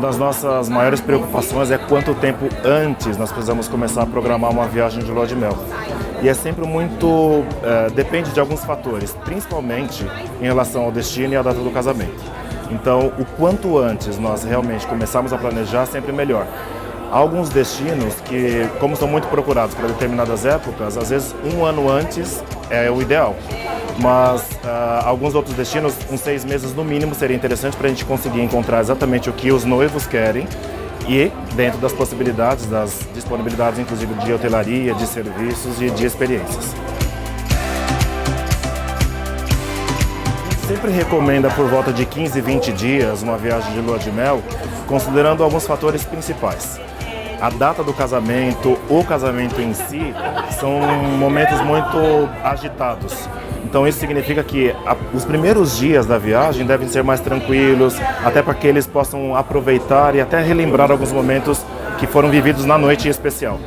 das nossas maiores preocupações é quanto tempo antes nós precisamos começar a programar uma viagem de lua de mel. E é sempre muito... depende de alguns fatores, principalmente em relação ao destino e à data do casamento. Então, o quanto antes nós realmente começarmos a planejar, sempre melhor. Há alguns destinos que, como são muito procurados para determinadas épocas, às vezes um ano antes é o ideal. Mas alguns outros destinos, com 6 meses no mínimo, seria interessante para a gente conseguir encontrar exatamente o que os noivos querem e dentro das possibilidades, das disponibilidades, inclusive de hotelaria, de serviços e de experiências. Sempre recomenda por volta de 15, 20 dias uma viagem de lua de mel, considerando alguns fatores principais. A data do casamento, o casamento em si, são momentos muito agitados. Então isso significa que os primeiros dias da viagem devem ser mais tranquilos, até para que eles possam aproveitar e até relembrar alguns momentos que foram vividos na noite em especial.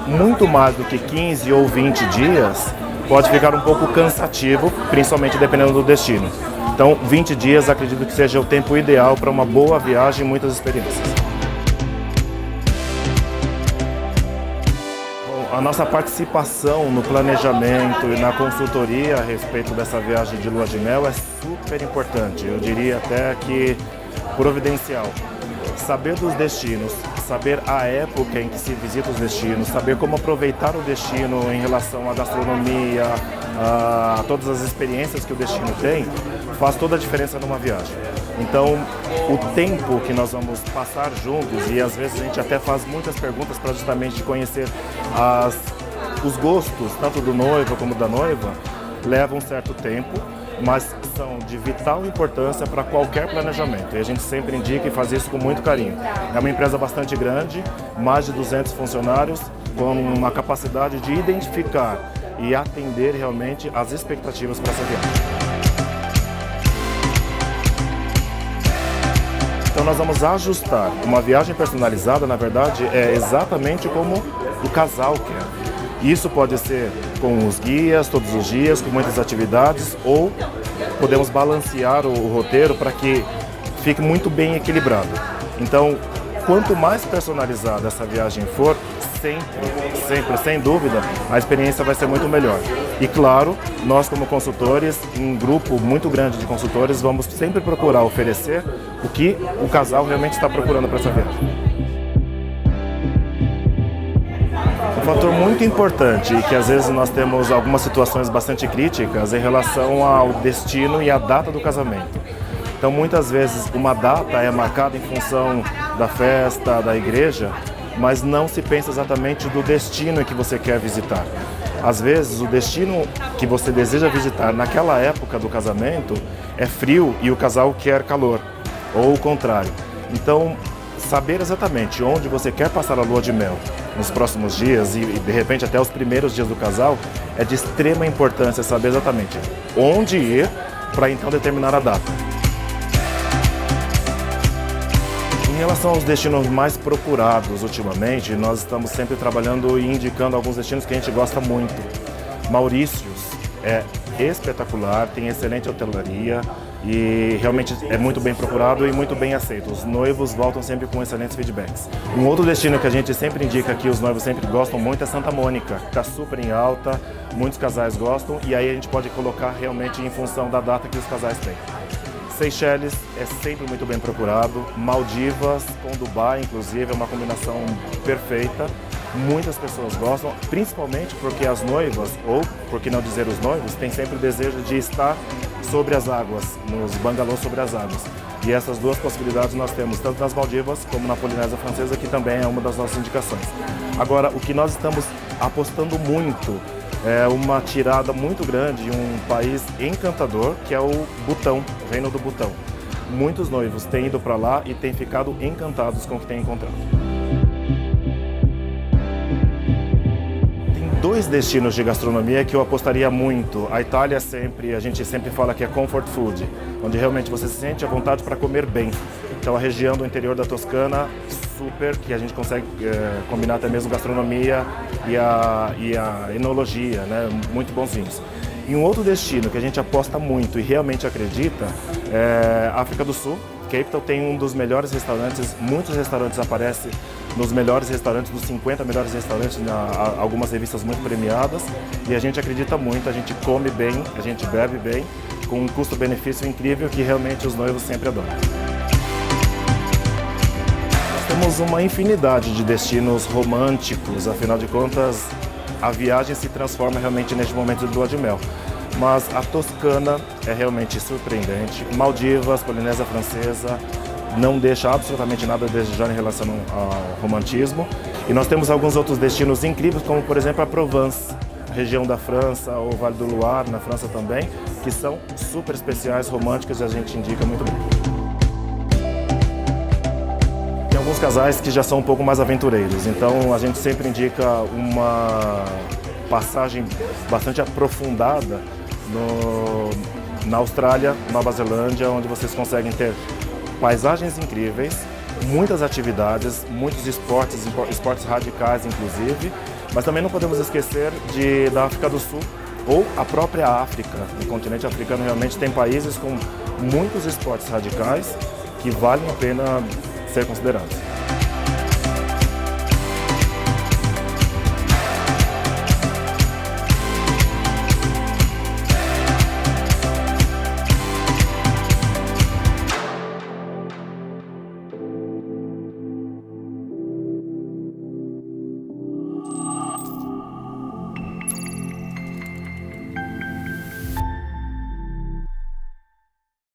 Muito mais do que 15 ou 20 dias pode ficar um pouco cansativo, principalmente dependendo do destino. Então 20 dias acredito que seja o tempo ideal para uma boa viagem e muitas experiências. A nossa participação no planejamento e na consultoria a respeito dessa viagem de lua de mel é super importante. Eu diria até que providencial. Saber dos destinos, saber a época em que se visita os destinos, saber como aproveitar o destino em relação à gastronomia, a todas as experiências que o destino tem, faz toda a diferença numa viagem. Então, o tempo que nós vamos passar juntos, e às vezes a gente até faz muitas perguntas para justamente conhecer os gostos, tanto do noivo como da noiva, leva um certo tempo, mas são de vital importância para qualquer planejamento. E a gente sempre indica e faz isso com muito carinho. É uma empresa bastante grande, mais de 200 funcionários, com uma capacidade de identificar e atender realmente as expectativas para essa viagem. Então nós vamos ajustar. Uma viagem personalizada, na verdade, é exatamente como o casal quer. Isso pode ser com os guias todos os dias, com muitas atividades, ou podemos balancear o roteiro para que fique muito bem equilibrado. Então, quanto mais personalizada essa viagem for, sempre, sem dúvida, a experiência vai ser muito melhor. E claro, nós como consultores, um grupo muito grande de consultores, vamos sempre procurar oferecer o que o casal realmente está procurando para essa viagem. Um fator muito importante e que às vezes nós temos algumas situações bastante críticas em relação ao destino e à data do casamento. Então muitas vezes uma data é marcada em função da festa, da igreja, mas não se pensa exatamente do destino que você quer visitar. Às vezes o destino que você deseja visitar naquela época do casamento é frio e o casal quer calor, ou o contrário. Então, saber exatamente onde você quer passar a lua de mel nos próximos dias e de repente até os primeiros dias do casal é de extrema importância saber exatamente onde ir para então determinar a data. Em relação aos destinos mais procurados ultimamente, nós estamos sempre trabalhando e indicando alguns destinos que a gente gosta muito. Maurícios é espetacular, tem excelente hotelaria e realmente é muito bem procurado e muito bem aceito. Os noivos voltam sempre com excelentes feedbacks. Um outro destino que a gente sempre indica que os noivos sempre gostam muito é Santa Mônica, que está super em alta, muitos casais gostam e aí a gente pode colocar realmente em função da data que os casais têm. Seychelles é sempre muito bem procurado, Maldivas com Dubai, inclusive, é uma combinação perfeita. Muitas pessoas gostam, principalmente porque as noivas, ou por que não dizer os noivos, têm sempre o desejo de estar sobre as águas, nos bangalôs sobre as águas. E essas duas possibilidades nós temos tanto nas Maldivas como na Polinésia Francesa, que também é uma das nossas indicações. Agora, o que nós estamos apostando muito é uma tirada muito grande em um país encantador, que é o Butão, o Reino do Butão. Muitos noivos têm ido para lá e têm ficado encantados com o que têm encontrado. Tem 2 destinos de gastronomia que eu apostaria muito. A Itália a gente sempre fala que é comfort food, onde realmente você se sente à vontade para comer bem. Então a região do interior da Toscana, super, que a gente consegue combinar até mesmo gastronomia e a enologia, né? Muito bons vinhos. E um outro destino que a gente aposta muito e realmente acredita é a África do Sul. Cape Town tem um dos melhores restaurantes, muitos restaurantes aparecem nos melhores restaurantes, dos 50 melhores restaurantes, algumas revistas muito premiadas, e a gente acredita muito, a gente come bem, a gente bebe bem, com um custo-benefício incrível que realmente os noivos sempre adoram. Nós temos uma infinidade de destinos românticos, afinal de contas, a viagem se transforma realmente neste momento de lua de mel. Mas a Toscana é realmente surpreendente. Maldivas, Polinésia Francesa, não deixa absolutamente nada a desejar em relação ao romantismo. E nós temos alguns outros destinos incríveis, como por exemplo a Provence, região da França, ou Vale do Loire, na França também, que são super especiais, românticos, e a gente indica muito bem. Tem alguns casais que já são um pouco mais aventureiros, então a gente sempre indica uma passagem bastante aprofundada na Austrália, Nova Zelândia, onde vocês conseguem ter paisagens incríveis, muitas atividades, muitos esportes radicais inclusive, mas também não podemos esquecer da África do Sul ou a própria África. O continente africano realmente tem países com muitos esportes radicais que valem a pena ser considerados.